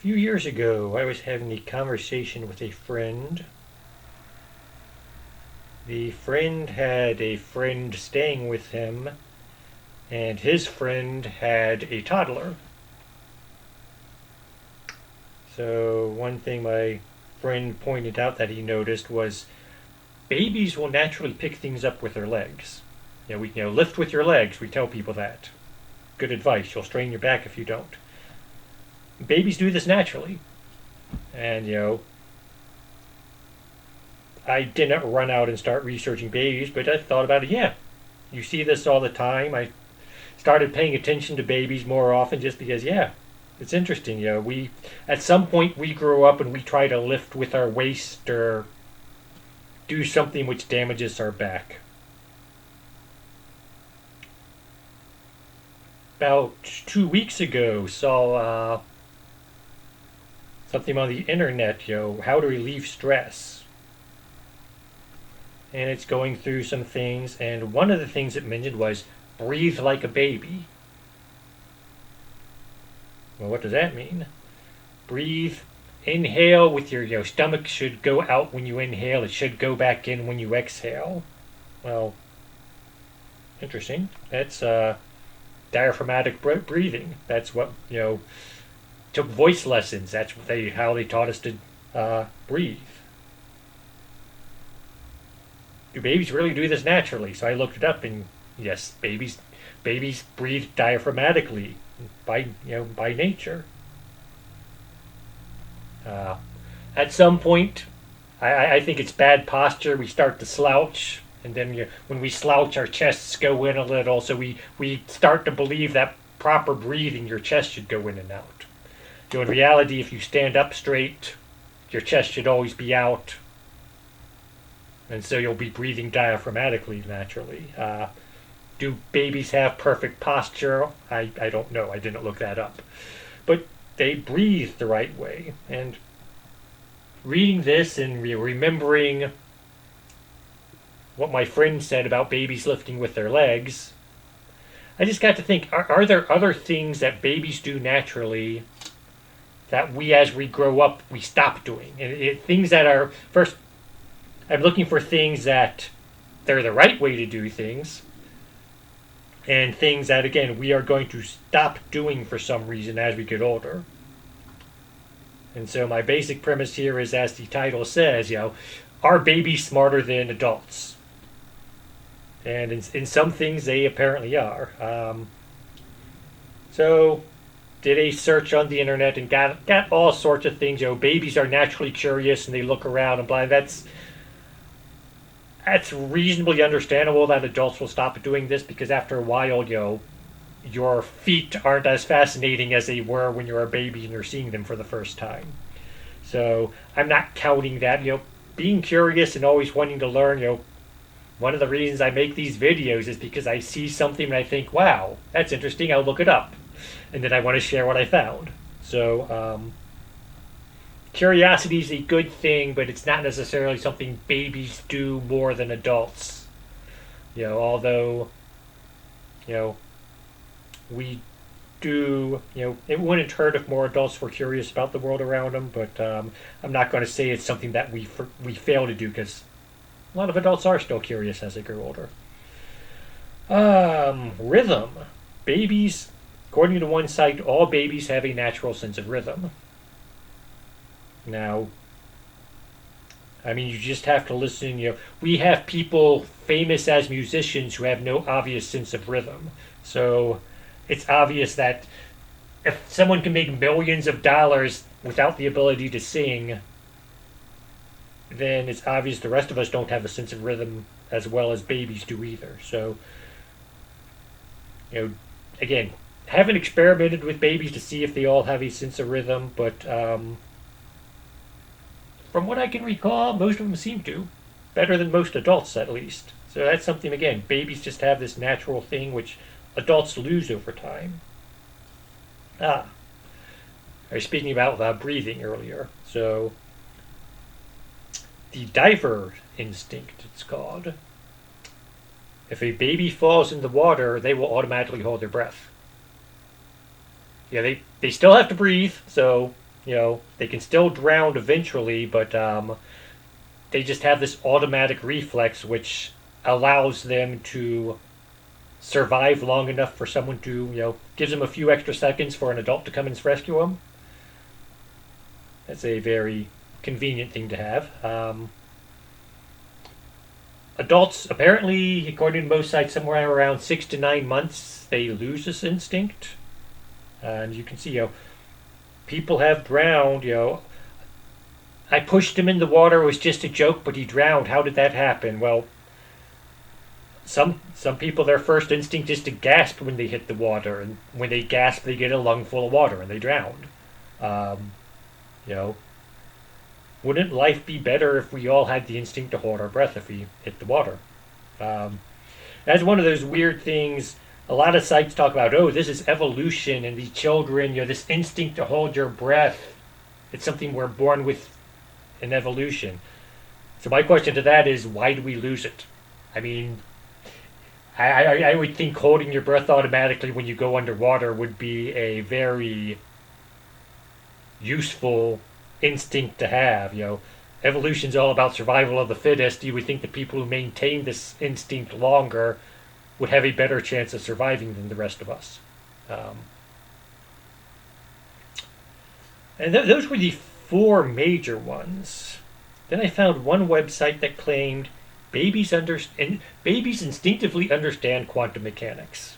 few years ago, I was having a conversation with a friend. The friend had a friend staying with him, and his friend had a toddler. So, one thing my friend pointed out that he noticed was babies will naturally pick things up with their legs. Lift with your legs. We tell people that. Good advice. You'll strain your back if you don't. Babies do this naturally, and I didn't run out and start researching babies, but I thought about it. Yeah, you see this all the time. I started paying attention to babies more often just because, yeah, it's interesting. We at some point we grow up and we try to lift with our waist or do something which damages our back. About 2 weeks ago, saw something on the internet. How to relieve stress, and it's going through some things. And one of the things it mentioned was breathe like a baby. Well, what does that mean? Breathe. Inhale with your stomach should go out when you inhale. It should go back in when you exhale. Well, interesting. That's diaphragmatic breathing. That's what took voice lessons. That's how they taught us to breathe. Do babies really do this naturally? So I looked it up, and yes, babies breathe diaphragmatically by nature. Uh, at some point, I think it's bad posture. We start to slouch, and then when we slouch, our chests go in a little. So we start to believe that proper breathing, your chest should go in and out. In reality, if you stand up straight, your chest should always be out, and so you'll be breathing diaphragmatically naturally. Do babies have perfect posture? I don't know. I didn't look that up. But they breathe the right way. And reading this and remembering what my friend said about babies lifting with their legs, I just got to think, are there other things that babies do naturally that as we grow up, we stop doing? And things that are, first, I'm looking for things that they're the right way to do things, and things that, again, we are going to stop doing for some reason as we get older. And so my basic premise here is, as the title says, are babies smarter than adults? And in some things, they apparently are. So did a search on the internet and got all sorts of things. Babies are naturally curious and they look around and blah. That's reasonably understandable that adults will stop doing this, because after a while, your feet aren't as fascinating as they were when you're a baby and you're seeing them for the first time. So I'm not counting that. Being curious and always wanting to learn. One of the reasons I make these videos is because I see something and I think, wow, that's interesting. I'll look it up, and then I want to share what I found. So curiosity is a good thing, but it's not necessarily something babies do more than adults. Although, we do, it wouldn't hurt if more adults were curious about the world around them, but I'm not going to say it's something that we fail to do, because a lot of adults are still curious as they grow older. Rhythm. Babies, according to one site, all babies have a natural sense of rhythm. Now, you just have to listen. We have people famous as musicians who have no obvious sense of rhythm. So it's obvious that if someone can make millions of dollars without the ability to sing, then it's obvious the rest of us don't have a sense of rhythm as well as babies do either. So, again, haven't experimented with babies to see if they all have a sense of rhythm, but from what I can recall, most of them seem to. Better than most adults, at least. So that's something, again, babies just have this natural thing which adults lose over time. I was speaking about breathing earlier. So the diver instinct, it's called. If a baby falls in the water, they will automatically hold their breath. They still have to breathe, so they can still drown eventually, but they just have this automatic reflex which allows them to survive long enough for someone to, gives them a few extra seconds for an adult to come and rescue them. That's a very convenient thing to have. Adults, apparently, according to most sites, somewhere around 6 to 9 months, they lose this instinct. And you can see, people have drowned. I pushed him in the water. It was just a joke, but he drowned. How did that happen? Well, some people, their first instinct is to gasp when they hit the water, and when they gasp, they get a lung full of water and they drown. Um, you know, wouldn't life be better if we all had the instinct to hold our breath if we hit the water? Um, that's one of those weird things. A lot of sites talk about, oh, this is evolution, and the children, this instinct to hold your breath. It's something we're born with in evolution. So my question to that is, why do we lose it? I mean, I would think holding your breath automatically when you go underwater would be a very useful instinct to have. Evolution's all about survival of the fittest. You would think that people who maintain this instinct longer would have a better chance of surviving than the rest of us. Um, and those were the four major ones. Then I found one website that claimed babies instinctively understand quantum mechanics,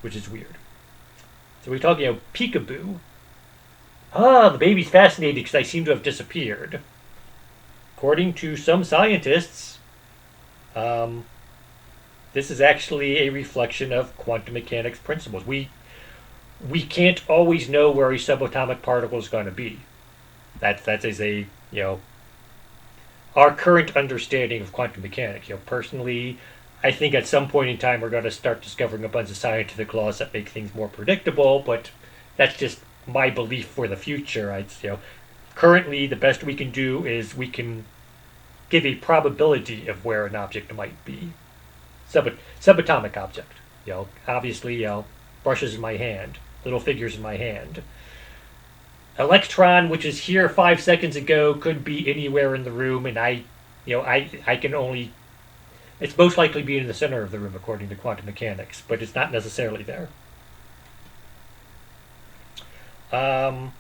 which is weird. So we're talking about peekaboo. The baby's fascinated because I seem to have disappeared. According to some scientists, um, this is actually a reflection of quantum mechanics principles. We can't always know where a subatomic particle is going to be. That is a our current understanding of quantum mechanics. Personally, I think at some point in time we're going to start discovering a bunch of scientific laws that make things more predictable. But that's just my belief for the future. Currently the best we can do is we can give a probability of where an object might be. Subatomic object. Obviously, brushes in my hand, little figures in my hand. Electron, which is here 5 seconds ago, could be anywhere in the room, and I can only. It's most likely be in the center of the room according to quantum mechanics, but it's not necessarily there. Um,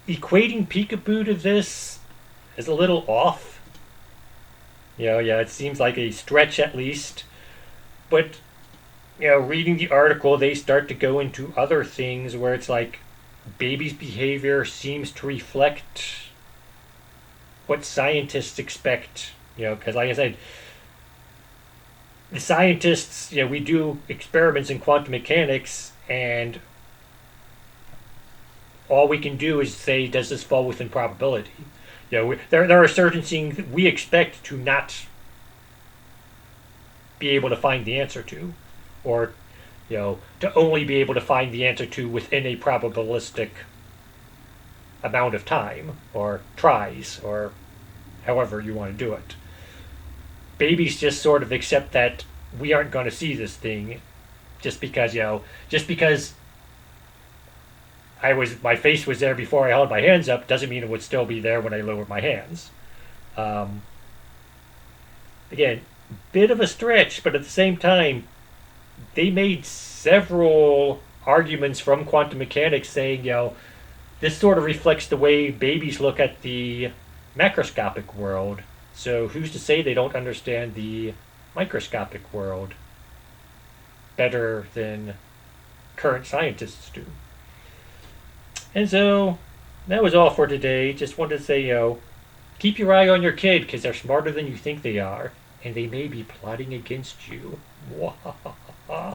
Equating peekaboo to this is a little off. Yeah, it seems like a stretch at least, but reading the article, they start to go into other things where it's like baby's behavior seems to reflect what scientists expect. Because like I said, the scientists, we do experiments in quantum mechanics, and all we can do is say, does this fall within probability? There are certain things that we expect to not be able to find the answer to, or to only be able to find the answer to within a probabilistic amount of time, or tries, or however you want to do it. Babies just sort of accept that we aren't going to see this thing just because my face was there before I held my hands up doesn't mean it would still be there when I lowered my hands. Um, Again, bit of a stretch, but at the same time, they made several arguments from quantum mechanics saying, this sort of reflects the way babies look at the macroscopic world. So who's to say they don't understand the microscopic world better than current scientists do? And so that was all for today. Just wanted to say, keep your eye on your kid because they're smarter than you think they are, and they may be plotting against you.